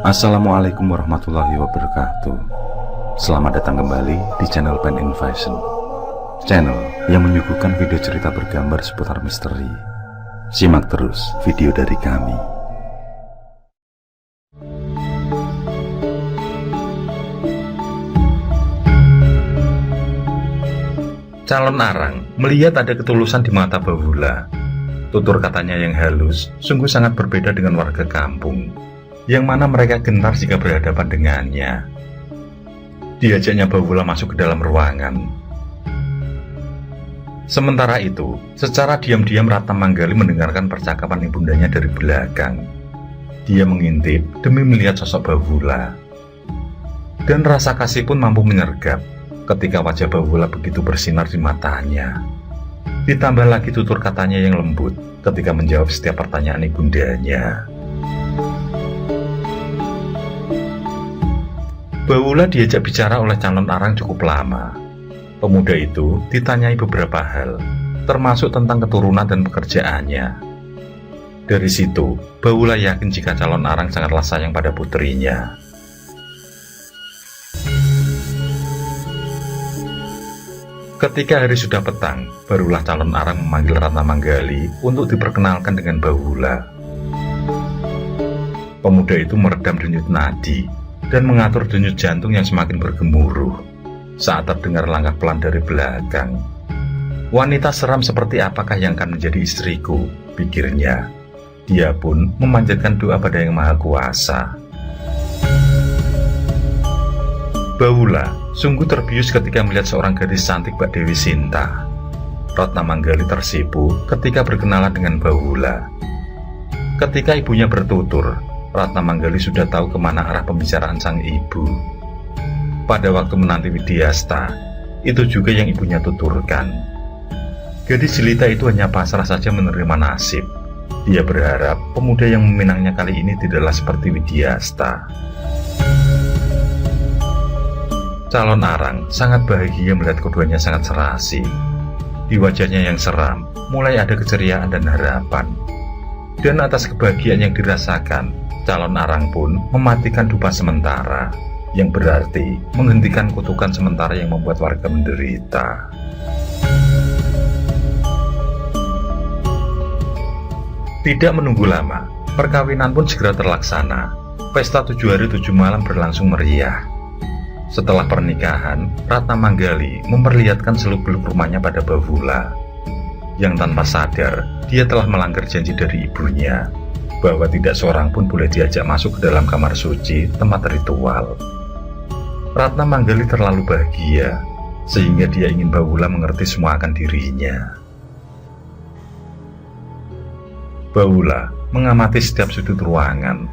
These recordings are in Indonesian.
Assalamualaikum warahmatullahi wabarakatuh. Selamat datang kembali di channel Pen Invasion, channel yang menyuguhkan video cerita bergambar seputar misteri. Simak terus video dari kami. Calon arang melihat ada ketulusan di mata Bahula. Tutur katanya yang halus sungguh sangat berbeda dengan warga kampung, yang mana mereka gentar jika berhadapan dengannya. Diajaknya Bahula masuk ke dalam ruangan. Sementara itu, secara diam-diam Ratna Manggali mendengarkan percakapan ibundanya dari belakang. Dia mengintip demi melihat sosok Bahula. Dan rasa kasih pun mampu menyergap ketika wajah Bahula begitu bersinar di matanya. Ditambah lagi tutur katanya yang lembut ketika menjawab setiap pertanyaan ibundanya. Bahula diajak bicara oleh calon arang cukup lama. Pemuda itu ditanyai beberapa hal, termasuk tentang keturunan dan pekerjaannya. Dari situ, Bahula yakin jika calon arang sangatlah sayang pada putrinya. Ketika hari sudah petang, barulah calon arang memanggil Ratna Manggali untuk diperkenalkan dengan Bahula. Pemuda itu meredam denyut nadi dan mengatur denyut jantung yang semakin bergemuruh saat terdengar langkah pelan dari belakang. Wanita seram seperti apakah yang akan menjadi istriku, pikirnya. Dia pun memanjatkan doa pada Yang Maha Kuasa. Bahula sungguh terbius ketika melihat seorang gadis cantik Mbak Dewi Sinta. Ratna Manggali tersipu ketika berkenalan dengan Bahula. Ketika ibunya bertutur, Ratna Manggali sudah tahu kemana arah pembicaraan sang ibu. Pada waktu menanti Widyasta, itu juga yang ibunya tuturkan. Gadis jelita itu hanya pasrah saja menerima nasib. Dia berharap pemuda yang meminangnya kali ini tidaklah seperti Widyasta. Calon arang sangat bahagia melihat keduanya sangat serasi. Di wajahnya yang seram, mulai ada keceriaan dan harapan. Dan atas kebahagiaan yang dirasakan, calon arang pun mematikan dupa sementara, yang berarti menghentikan kutukan sementara yang membuat warga menderita. Tidak menunggu lama, perkawinan pun segera terlaksana. Pesta 7 hari 7 malam berlangsung meriah. Setelah pernikahan, Ratna Manggali memperlihatkan seluk-beluk rumahnya pada Bahula, yang tanpa sadar dia telah melanggar janji dari ibunya bahwa tidak seorang pun boleh diajak masuk ke dalam kamar suci tempat ritual. Ratna Manggali terlalu bahagia sehingga dia ingin Bahula mengerti semua akan dirinya. Bahula mengamati setiap sudut ruangan,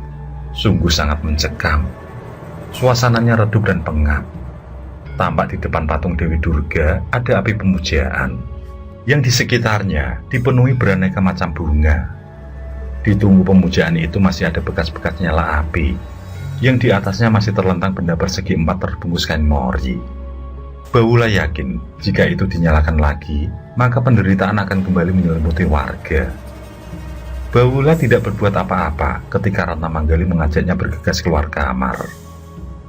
sungguh sangat mencekam. Suasananya redup dan pengap. Tampak di depan patung Dewi Durga ada api pemujaan, yang di sekitarnya dipenuhi beraneka macam bunga. Di tunggu pemujaan itu masih ada bekas-bekas nyala api, yang di atasnya masih terlentang benda persegi 4 terbungkus kain mori. Bahula yakin jika itu dinyalakan lagi, maka penderitaan akan kembali menyelimuti warga. Bahula tidak berbuat apa-apa ketika Ratna Manggali mengajaknya bergegas keluar kamar.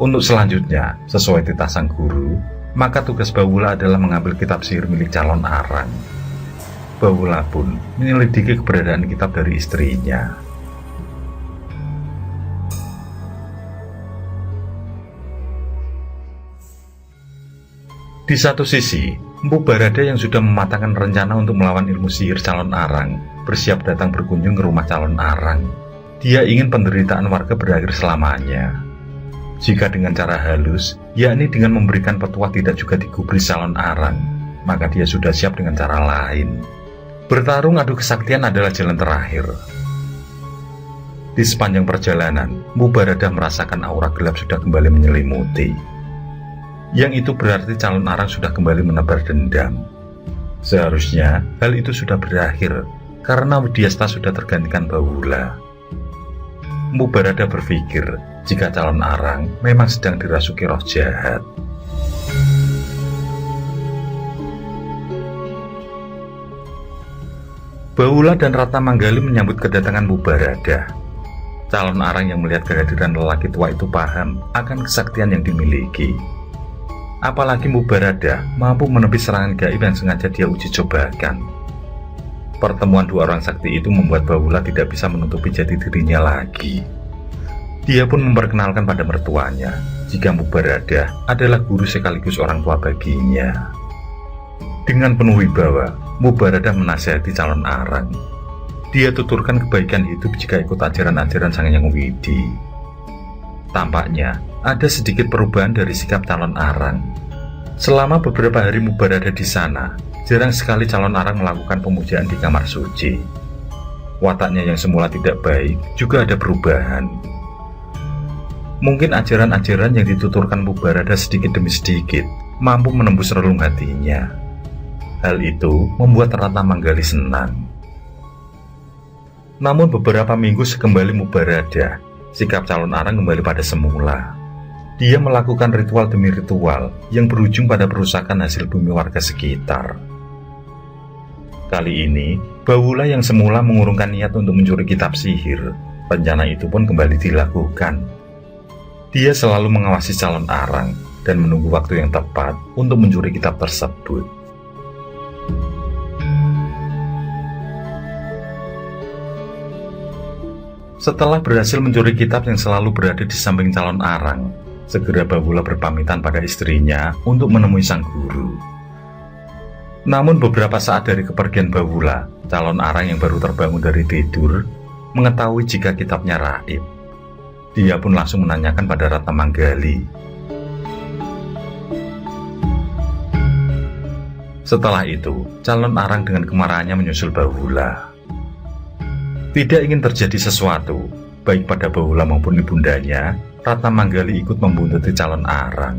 Untuk selanjutnya, sesuai titah sang guru, maka tugas Bahula adalah mengambil kitab sihir milik calon arang. Bahula pun menyelidiki keberadaan kitab dari istrinya. Di satu sisi, Mpu Barada yang sudah mematangkan rencana untuk melawan ilmu sihir calon arang, bersiap datang berkunjung ke rumah calon arang. Dia ingin penderitaan warga berakhir selamanya. Jika dengan cara halus, yakni dengan memberikan petuah tidak juga digubris calon arang, maka dia sudah siap dengan cara lain. Bertarung adu kesaktian adalah jalan terakhir. Di sepanjang perjalanan, Mpu Barada merasakan aura gelap sudah kembali menyelimuti. Yang itu berarti calon arang sudah kembali menebar dendam. Seharusnya hal itu sudah berakhir, karena Widyasta sudah tergantikan Bahula. Mpu Barada berpikir jika calon arang memang sedang dirasuki roh jahat. Baula dan Ratna Manggali menyambut kedatangan Mubarada. Calon arang yang melihat kehadiran lelaki tua itu paham akan kesaktian yang dimiliki. Apalagi Mubarada mampu menepis serangan gaib yang sengaja dia uji cobakan. Pertemuan dua orang sakti itu membuat Baula tidak bisa menutupi jati dirinya lagi. Dia pun memperkenalkan pada mertuanya jika Mubarada adalah guru sekaligus orang tua baginya. Dengan penuh wibawa, Mubarada menasihati calon arang. Dia tuturkan kebaikan hidup jika ikut ajaran-ajaran Sang Hyang Widi. Tampaknya ada sedikit perubahan dari sikap calon arang. Selama beberapa hari Mubarada di sana, jarang sekali calon arang melakukan pemujaan di kamar suci. Wataknya yang semula tidak baik juga ada perubahan. Mungkin ajaran-ajaran yang dituturkan Mubarada sedikit demi sedikit mampu menembus relung hatinya. Hal itu membuat Ratna Manggali senang. Namun beberapa minggu sekembali Mubarada, sikap calon arang kembali pada semula. Dia melakukan ritual demi ritual yang berujung pada perusakan hasil bumi warga sekitar. Kali ini, Baula yang semula mengurungkan niat untuk mencuri kitab sihir, rencana itu pun kembali dilakukan. Dia selalu mengawasi calon arang dan menunggu waktu yang tepat untuk mencuri kitab tersebut. Setelah berhasil mencuri kitab yang selalu berada di samping calon arang, segera Baula berpamitan pada istrinya untuk menemui sang guru. Namun beberapa saat dari kepergian Baula, calon arang yang baru terbangun dari tidur mengetahui jika kitabnya raib. Dia pun langsung menanyakan pada Ratna Manggali. Setelah itu, calon arang dengan kemarahannya menyusul Baula. Tidak ingin terjadi sesuatu, baik pada Baula maupun ibundanya, Ratna Manggali ikut membuntuti calon arang.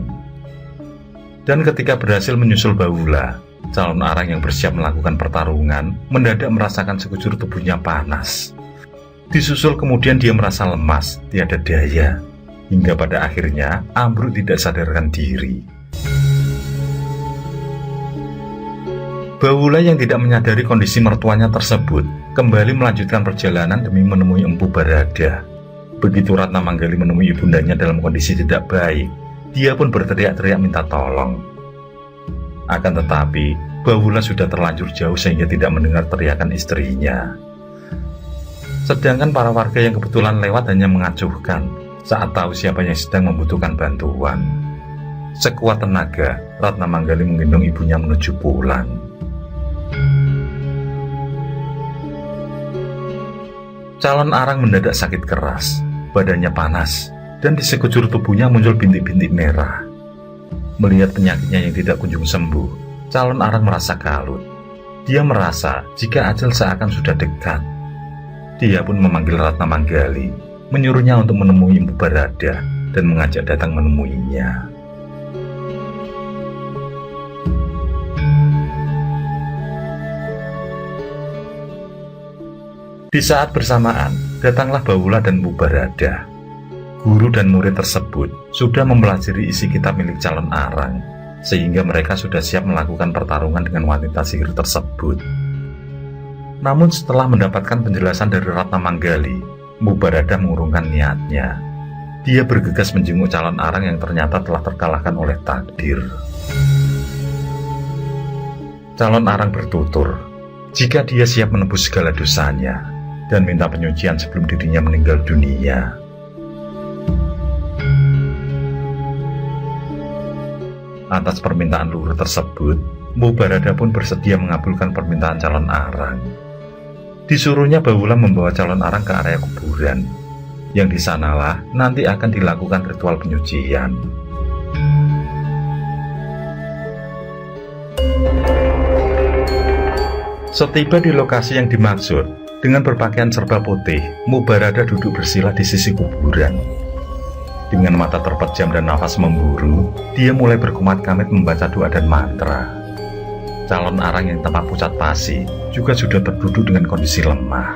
Dan ketika berhasil menyusul Baula, calon arang yang bersiap melakukan pertarungan mendadak merasakan sekujur tubuhnya panas. Disusul kemudian dia merasa lemas, tiada daya, hingga pada akhirnya ambruk tidak sadarkan diri. Baula yang tidak menyadari kondisi mertuanya tersebut kembali melanjutkan perjalanan demi menemui Empu Barada. Begitu Ratna Manggali menemui ibundanya dalam kondisi tidak baik, dia pun berteriak-teriak minta tolong. Akan tetapi, Baula sudah terlanjur jauh sehingga tidak mendengar teriakan istrinya. Sedangkan para warga yang kebetulan lewat hanya mengacuhkan saat tahu siapa yang sedang membutuhkan bantuan. Sekuat tenaga, Ratna Manggali menggendong ibunya menuju pulang. Calon arang mendadak sakit keras, badannya panas, dan di sekujur tubuhnya muncul bintik-bintik merah. Melihat penyakitnya yang tidak kunjung sembuh, calon arang merasa kalut. Dia merasa jika ajal seakan sudah dekat. Dia pun memanggil Ratna Manggali, menyuruhnya untuk menemui Empu Barada dan mengajak datang menemuinya. Di saat bersamaan, datanglah Baula dan Empu Barada. Guru dan murid tersebut sudah mempelajari isi kitab milik calon arang, sehingga mereka sudah siap melakukan pertarungan dengan wanita sihir tersebut. Namun setelah mendapatkan penjelasan dari Ratna Manggali, Empu Barada mengurungkan niatnya. Dia bergegas menjenguk calon arang yang ternyata telah terkalahkan oleh takdir. Calon arang bertutur, jika dia siap menebus segala dosanya, dan minta penyucian sebelum dirinya meninggal dunia. Atas permintaan luhur tersebut, Empu Barada pun bersedia mengabulkan permintaan calon arang. Disuruhnya Baula membawa calon arang ke area kuburan, yang di sanalah nanti akan dilakukan ritual penyucian. Setiba di lokasi yang dimaksud, dengan berpakaian serba putih, Empu Barada duduk bersila di sisi kuburan. Dengan mata terpejam dan nafas memburu, dia mulai berkumat-kamit membaca doa dan mantra. Calon arang yang tampak pucat pasi juga sudah terduduk dengan kondisi lemah.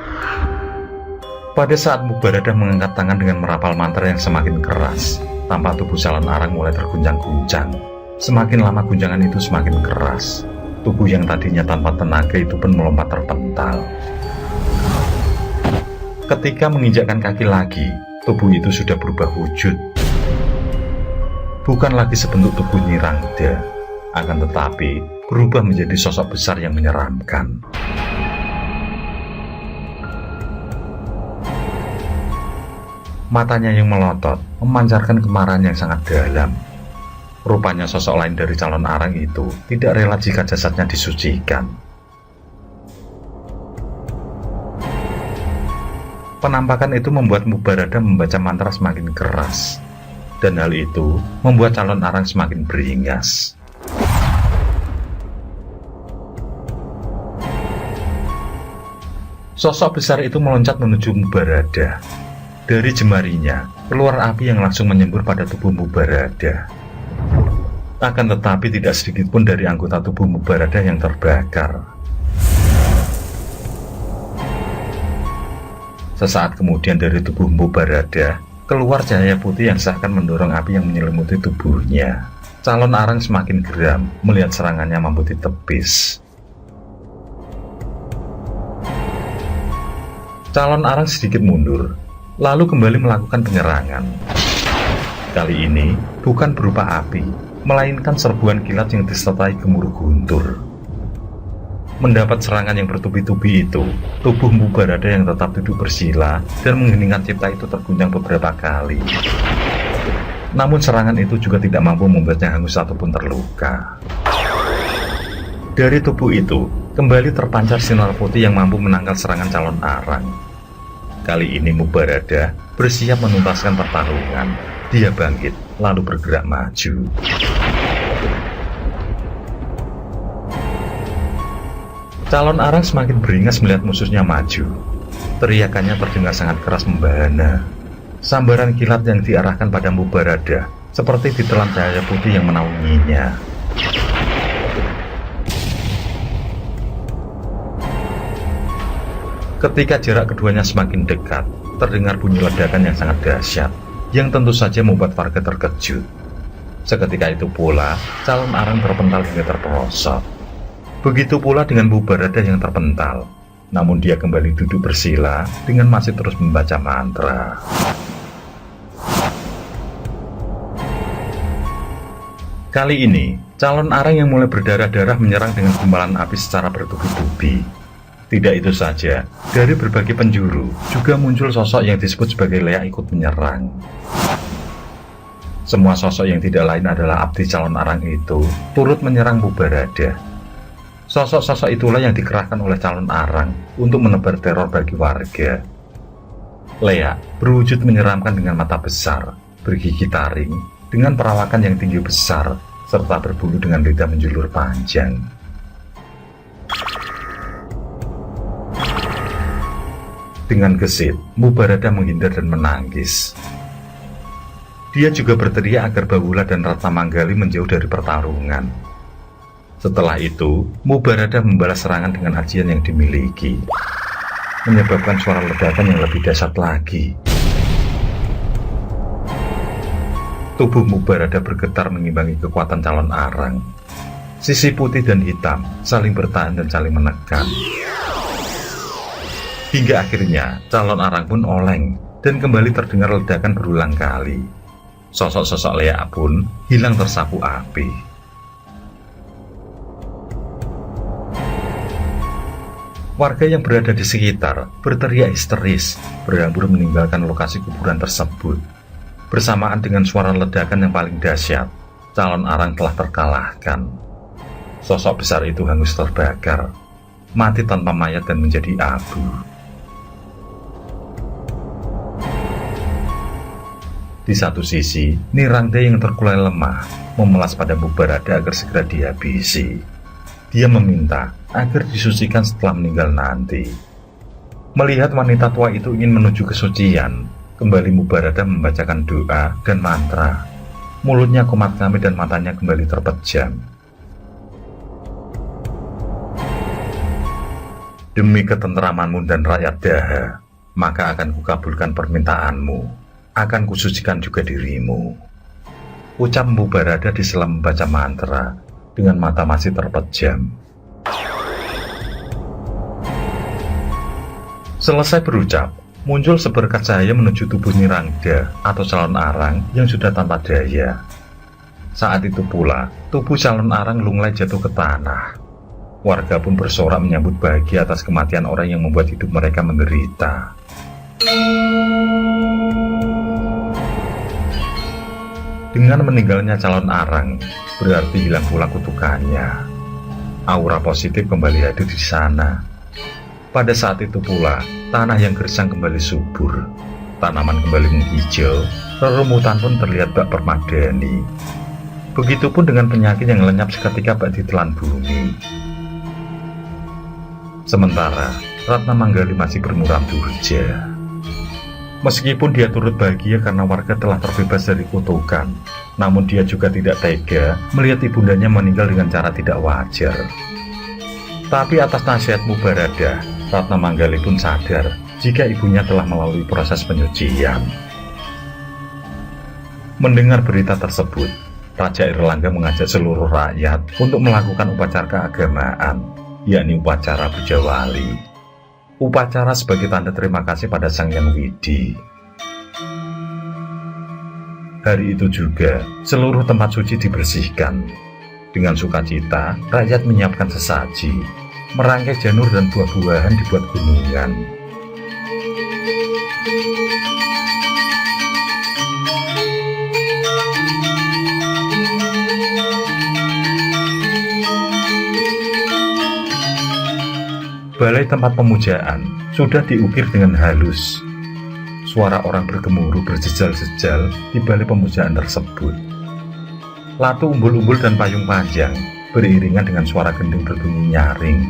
Pada saat Empu Barada mengangkat tangan dengan merapal mantra yang semakin keras, tampak tubuh calon arang mulai terguncang-guncang. Semakin lama guncangan itu semakin keras. Tubuh yang tadinya tanpa tenaga itu pun melompat terpental. Ketika menginjakkan kaki lagi, tubuh itu sudah berubah wujud. Bukan lagi sebentuk tubuh Nyi Rangda, akan tetapi berubah menjadi sosok besar yang menyeramkan. Matanya yang melotot memancarkan kemarahan yang sangat dalam. Rupanya sosok lain dari calon arang itu tidak rela jika jasadnya disucikan. Penampakan itu membuat Mubarada membaca mantra semakin keras, dan hal itu membuat calon arang semakin beringas. Sosok besar itu meloncat menuju Mubarada. Dari jemarinya keluar api yang langsung menyembur pada tubuh Mubarada. Akan tetapi tidak sedikit pun dari anggota tubuh Mubarada yang terbakar. Sesaat kemudian dari tubuh Mubarada keluar cahaya putih yang seakan mendorong api yang menyelimuti tubuhnya. Calon arang semakin geram melihat serangannya mampu ditepis. Calon arang sedikit mundur, lalu kembali melakukan penyerangan. Kali ini bukan berupa api, melainkan serbuan kilat yang disertai gemuruh guntur. Mendapat serangan yang bertubi-tubi itu, tubuh Mubarada yang tetap duduk bersila dan mengheningkan cipta itu terguncang beberapa kali. Namun serangan itu juga tidak mampu membuatnya hangus ataupun terluka. Dari tubuh itu, kembali terpancar sinar putih yang mampu menangkal serangan calon arang. Kali ini Mubarada bersiap menuntaskan pertarungan. Dia bangkit, lalu bergerak maju. Calon arang semakin beringas melihat musuhnya maju. Teriakannya terdengar sangat keras membahana. Sambaran kilat yang diarahkan pada Mubarada seperti ditelan cahaya putih yang menaunginya. Ketika jarak keduanya semakin dekat, terdengar bunyi ledakan yang sangat dahsyat, yang tentu saja membuat warga terkejut. Seketika itu pula, calon arang terpental hingga terperosok. Begitu pula dengan Mubarada yang terpental, namun dia kembali duduk bersila dengan masih terus membaca mantra. Kali ini, calon arang yang mulai berdarah-darah menyerang dengan gumpalan api secara bertubi-tubi. Tidak itu saja, dari berbagai penjuru juga muncul sosok yang disebut sebagai Leak ikut menyerang. Semua sosok yang tidak lain adalah abdi calon arang itu turut menyerang Mubarada. Sosok-sosok itulah yang dikerahkan oleh calon arang untuk menebar teror bagi warga. Leak berwujud menyeramkan dengan mata besar, bergigi taring, dengan perawakan yang tinggi besar, serta berbulu dengan lidah menjulur panjang. Dengan gesit, Mubarada menghindar dan menangis. Dia juga berteriak agar Bawula dan Ratna Manggali menjauh dari pertarungan. Setelah itu, Mubarada membalas serangan dengan ajian yang dimiliki, menyebabkan suara ledakan yang lebih dahsyat lagi. Tubuh Mubarada bergetar mengimbangi kekuatan calon arang. Sisi putih dan hitam saling bertahan dan saling menekan. Hingga akhirnya, calon arang pun oleng dan kembali terdengar ledakan berulang kali. Sosok-sosok Leak pun hilang tersapu api. Warga yang berada di sekitar berteriak histeris, berhamburan meninggalkan lokasi kuburan tersebut. Bersamaan dengan suara ledakan yang paling dahsyat, calon arang telah terkalahkan. Sosok besar itu hangus terbakar, mati tanpa mayat dan menjadi abu. Di satu sisi, Nyi Rangda yang terkulai lemah memelas pada Mubarada agar segera dihabisi. Dia meminta agar disucikan setelah meninggal nanti. Melihat wanita tua itu ingin menuju kesucian, kembali Mubarada membacakan doa dan mantra. Mulutnya komat kamit dan matanya kembali terpejam. Demi ketenteramanmu dan rakyat Daha, maka akan kukabulkan permintaanmu. Akan kusucikan juga dirimu. Ucap Mubarada diselam membaca mantra dengan mata masih terpejam. Selesai berucap, muncul seberkas cahaya menuju tubuh Nirangda atau calon arang yang sudah tanpa daya. Saat itu pula, tubuh calon arang lunglai jatuh ke tanah. Warga pun bersorak menyambut bahagia atas kematian orang yang membuat hidup mereka menderita. Dengan meninggalnya calon arang, berarti hilang pula kutukannya. Aura positif kembali hadir di sana. Pada saat itu pula, tanah yang gersang kembali subur, tanaman kembali menghijau, rerumputan pun terlihat bak permadani. Begitupun dengan penyakit yang lenyap seketika bak ditelan bumi. Sementara, Ratna Manggali masih bermuram durja. Meskipun dia turut bahagia karena warga telah terbebas dari kutukan, namun dia juga tidak tega melihat ibundanya meninggal dengan cara tidak wajar. Tapi atas nasihat Mubaradah, Ratna Manggali pun sadar jika ibunya telah melalui proses penyucian. Mendengar berita tersebut, Raja Airlangga mengajak seluruh rakyat untuk melakukan upacara keagamaan, yakni upacara Puja Wali. Upacara sebagai tanda terima kasih pada Sang Hyang Widi. Hari itu juga, seluruh tempat suci dibersihkan. Dengan sukacita, rakyat menyiapkan sesaji, merangkai janur dan buah-buahan dibuat gunungan. Balai tempat pemujaan sudah diukir dengan halus. Suara orang bergemuruh berjejal-jejal di balai pemujaan tersebut. Latu umbul-umbul dan payung panjang beriringan dengan suara gending berbunyi nyaring.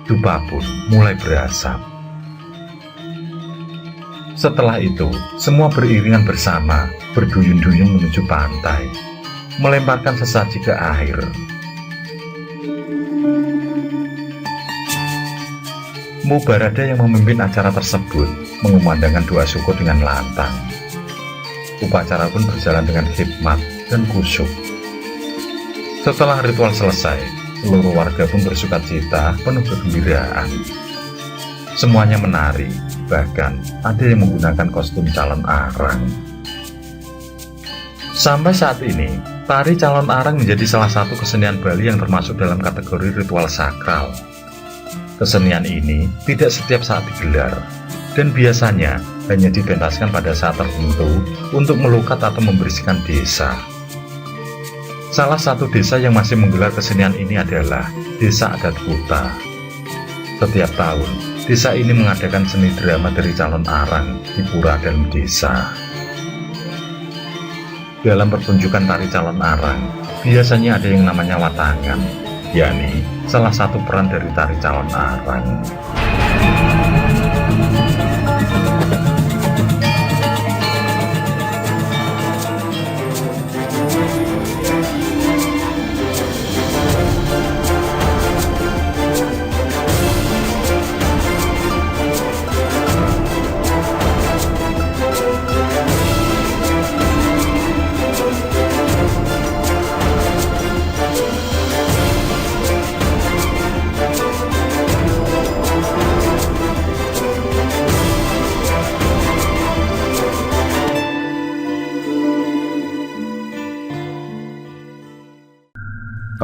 Dupa pun mulai berasap. Setelah itu, semua beriringan bersama berduyun-duyun menuju pantai, melemparkan sesaji ke air. Mubaradah yang memimpin acara tersebut mengumandangkan doa syukur dengan lantang. Upacara pun berjalan dengan hikmat dan khusyuk. Setelah ritual selesai, seluruh warga pun bersukacita penuh kegembiraan. Semuanya menari, bahkan ada yang menggunakan kostum calon arang. Sampai saat ini, tari calon arang menjadi salah satu kesenian Bali yang termasuk dalam kategori ritual sakral. Kesenian ini tidak setiap saat digelar, dan biasanya hanya dipentaskan pada saat tertentu untuk melukat atau membersihkan desa. Salah satu desa yang masih menggelar kesenian ini adalah Desa Adat Kuta. Setiap tahun, desa ini mengadakan seni drama dari calon arang di pura dalam desa. Dalam pertunjukan tari calon arang, biasanya ada yang namanya watangan, yakni salah satu peran dari tari calon arang.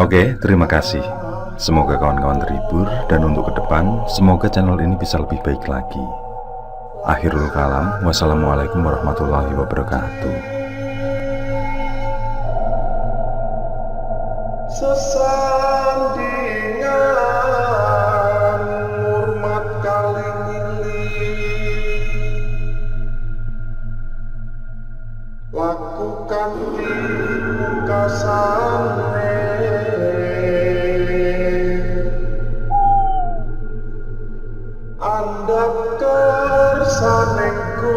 Oke, terima kasih. Semoga kawan-kawan terhibur, dan untuk ke depan, semoga channel ini bisa lebih baik lagi. Akhirul kalam, wassalamualaikum warahmatullahi wabarakatuh. Sesandingan hormat kali lakukan di pungkasane andap kersanengku